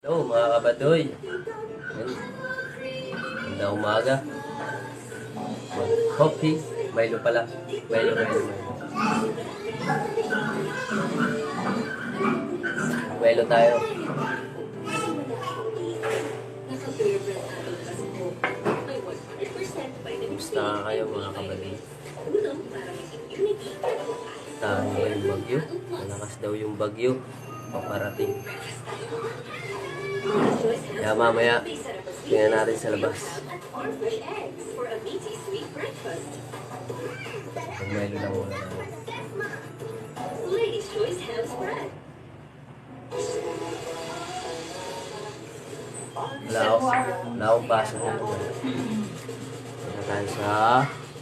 Hello mga kabadoy. Ganda umaga. Coffee. Milo pala. Milo. Milo tayo. Kumusta kayo mga kabadoy? Tahan mo yung bagyo. Malakas daw yung bagyo. Paparating. Kaya mamaya, tingnan natin sa labas. Pag-milo lang muna natin. Wala akong baso na ito. Tingnan tayo sa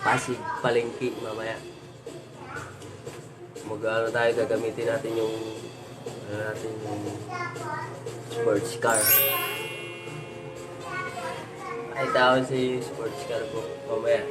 Pasig Palengke mamaya. Mag-ano tayo, gagamitin natin yung sports car. Ay tawag sa sports car ko mamaya.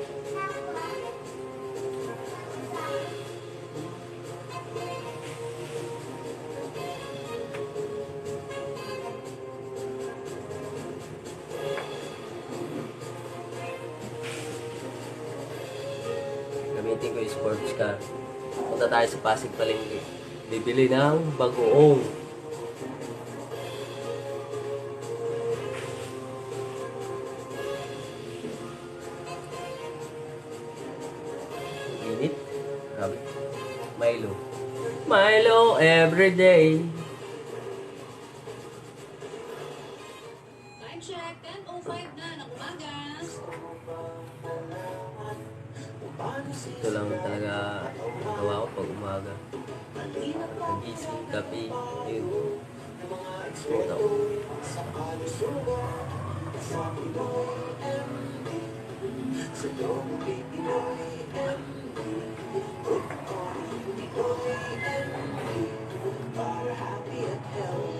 Gamitin ko yung sports car. Punta tayo sa Pasig Palengke. Bibili ng bagoong. Init. Grabe. Milo. Milo everyday. Time check, 10:05 na ng umaga. Ito lang talaga gawa ko pag umaga. Pag-isip, kape, yun. Explode ako.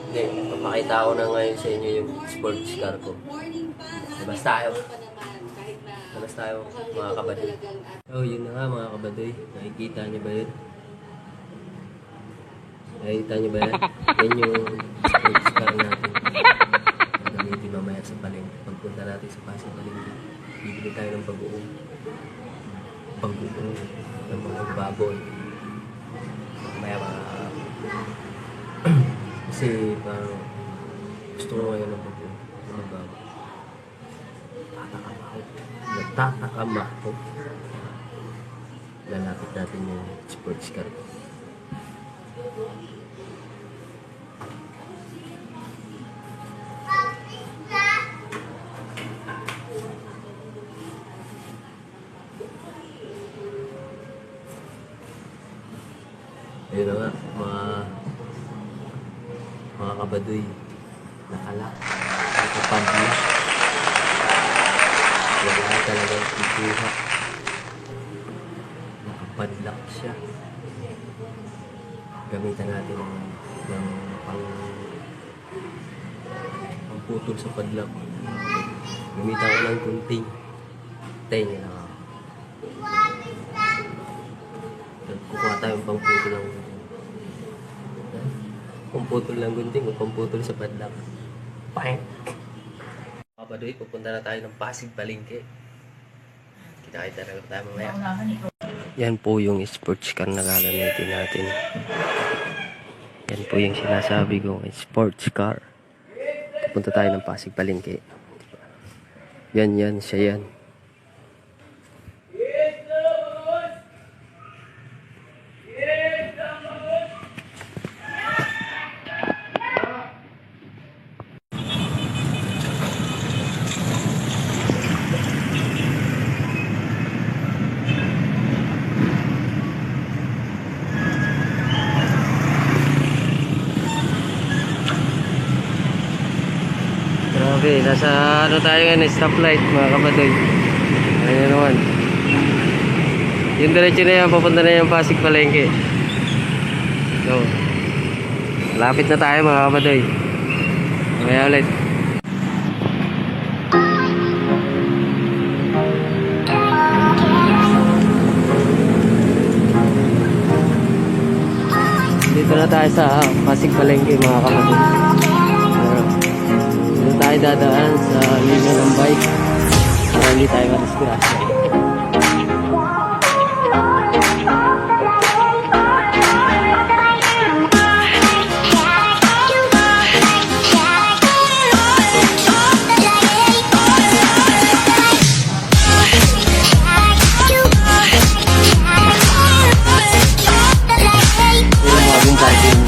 Hindi, papakita ko na ngayon sa inyo yung sports car ko. Labas tayo. Labas tayo mga kabadoy. Oh, yun na nga mga kabadoy. Nakikita niyo ba yun? Nakikita niyo ba yan? Yan yung sports car natin. Gagamitin mamaya sa palengke. Pagpunta natin sa Pasig Palengke, bibili tayo ng bagoong. Bagoong ng mga baboy. Mamaya kasi parang gusto ko ngayon ng bagoong. Ng baboy. Nagtatakam ako. Lalapit natin yung sports car. Ayun na nga, mga kabadoy, nakalak, nakapagla. Wala talagang ikuha. Nakapadlock siya. Gamitan natin ng pangputol sa padlock. Gamitan ko ng kunting. Tayo na ako. Kukuha tayong pangputol ng gunting. Pangputol ng gunting o pangputol sa padlock. Pank! Kabadoy, pupunta na tayo ng Pasig Palengke. Kita-kita na lang tayo mamaya. Yan po yung sports car na gagamitin natin. Yan po yung sinasabi ko, sports car. Pupunta tayo ng Pasig Palengke. Yan, siya yan. Okay, nasa tayo ngayon, stoplight mga kabadoy. Ayan naman. Yung diretso na yan, papunta na yung Pasig Palengke. So, lapit na tayo mga kabadoy. Mamaya ulit. Dito na tayo sa Pasig Palengke mga kapatid. tayo dadaan sa linya ng bike para hindi tayo madisgrasya. Yung bagong parking.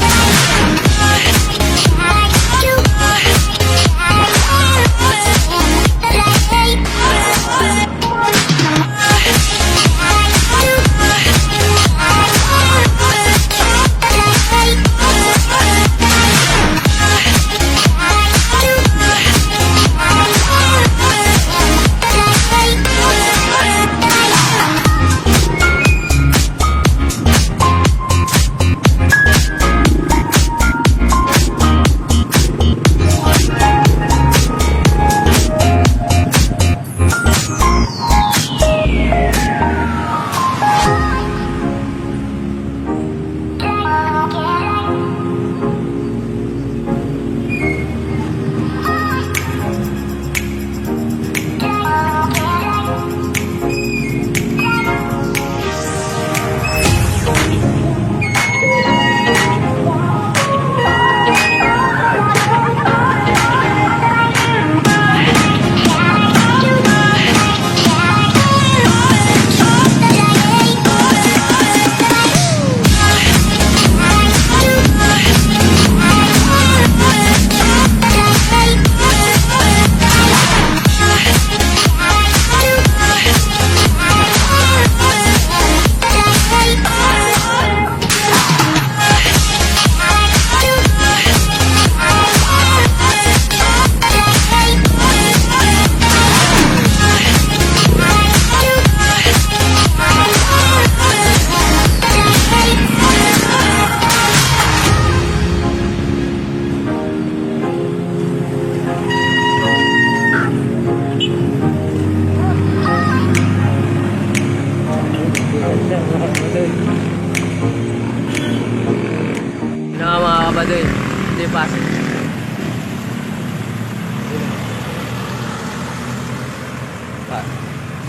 Mga kabadoy, hindi pasok.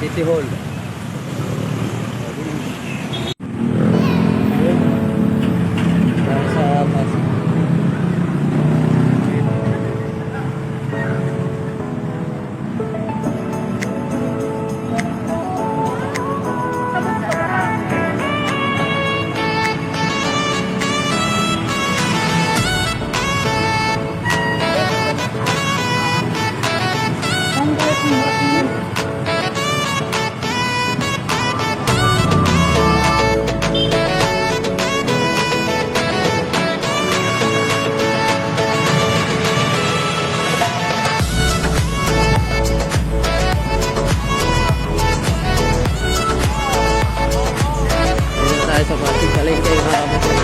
City Hall. Nasa Pasig. Sa Pasig Palengke mga kabadoy.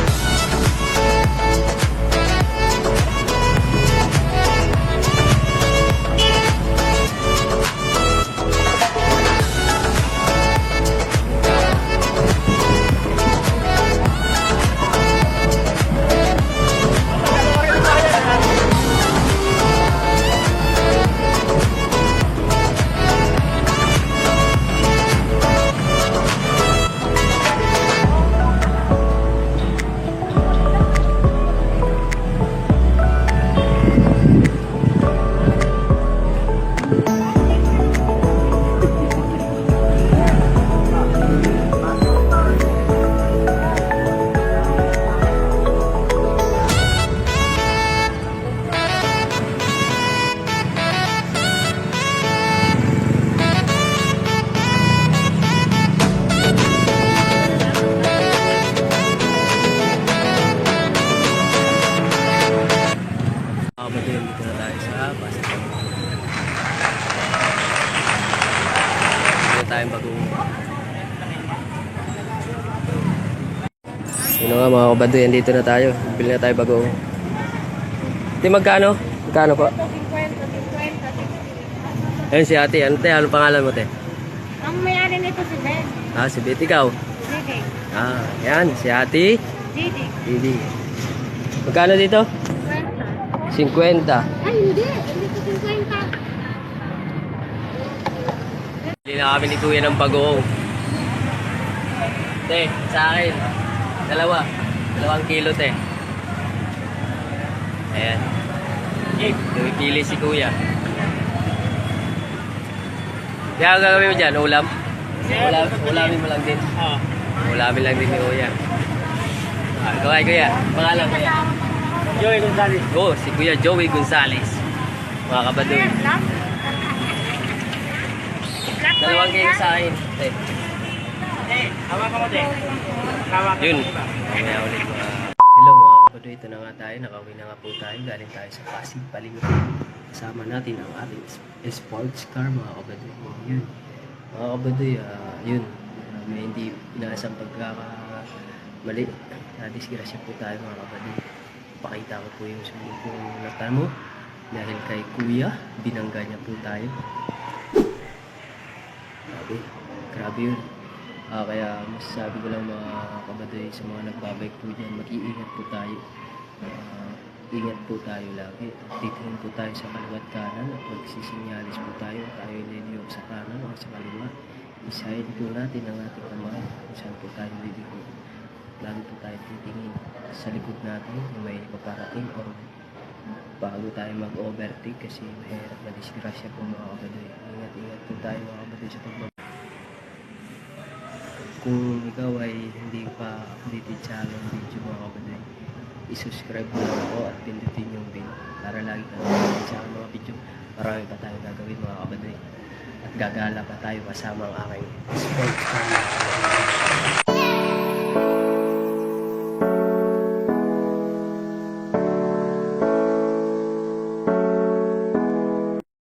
Dito na tayo sa Pasig. Dito tayong bagong. Yun nga mga kabadoy, dito na tayo. Bili na tayo bagong. Ate, magkano? Magkano po? 50. Ayun si ate. Ano te? Anong pangalan mo te? Ang may-ari nito si Ben. Ah, si Bet. Ikaw? Didi. Ah, yan. Si ate. Didi. Didi. Magkano dito? 50. 50. Ay, hindi. Hindi ko 50. na kami ni Kuya ng bagoong. Te, sa akin. 2 kilo, te. Ayan. Pumipili si Kuya. Kaya ang gagawin mo dyan, ulam? Ulamin mo lang din. Ulamin lang din ni Kuya. Ikaw ay Kuya, pangalan Kuya? Joey Gonzalez. Oh, si Kuya Joey Gonzalez. Mga kabadoy. 2 kilo sa akin. Te. Hawakan mo din. Hawakan Yun. mo ba? Mamaya ulit mga... Hello mga kabadoy, ito na nga tayo. Nakauwi na nga po tayo. Galing tayo sa Pasig Palengke. Kasama natin ang ating sports car mga kabadoy. Yun. Mga kabadoy, yun. May hindi inaasang pagkakamali. Nadisgrasya po tayo mga kabadoy. Pakita ko po yung sulit kong natamo. Dahil kay Kuya, binangga niya po tayo. Grabe yun. Kaya masasabi ko lang mga kabadoy sa mga nagbabike po dyan, mag-iingat po tayo. Ingat po tayo lagi. Titingin po tayo sa kaliwat kanan at magsisinyalis po tayo. Tayo niliyok sa kanan o sa kaliwa. Isahin po natin ang ating kamay kung saan po tayo niliyok. Lagi po tayo titingin sa likod natin kung may paparating o bago tayo mag-overtake kasi mahirap na disgrasya po mga kabadoy. Ingat po tayo mga kabadoy sa pagbabike. Kung ikaw ay hindi pa updated sa aking video mga kabadoy, i-subscribe mo lang ako at pindutin yung bell para lagi ka updated sa aking mga video. Marami pa tayong gagawin mga kabadoy at gagala pa tayo kasama ang aking sports car.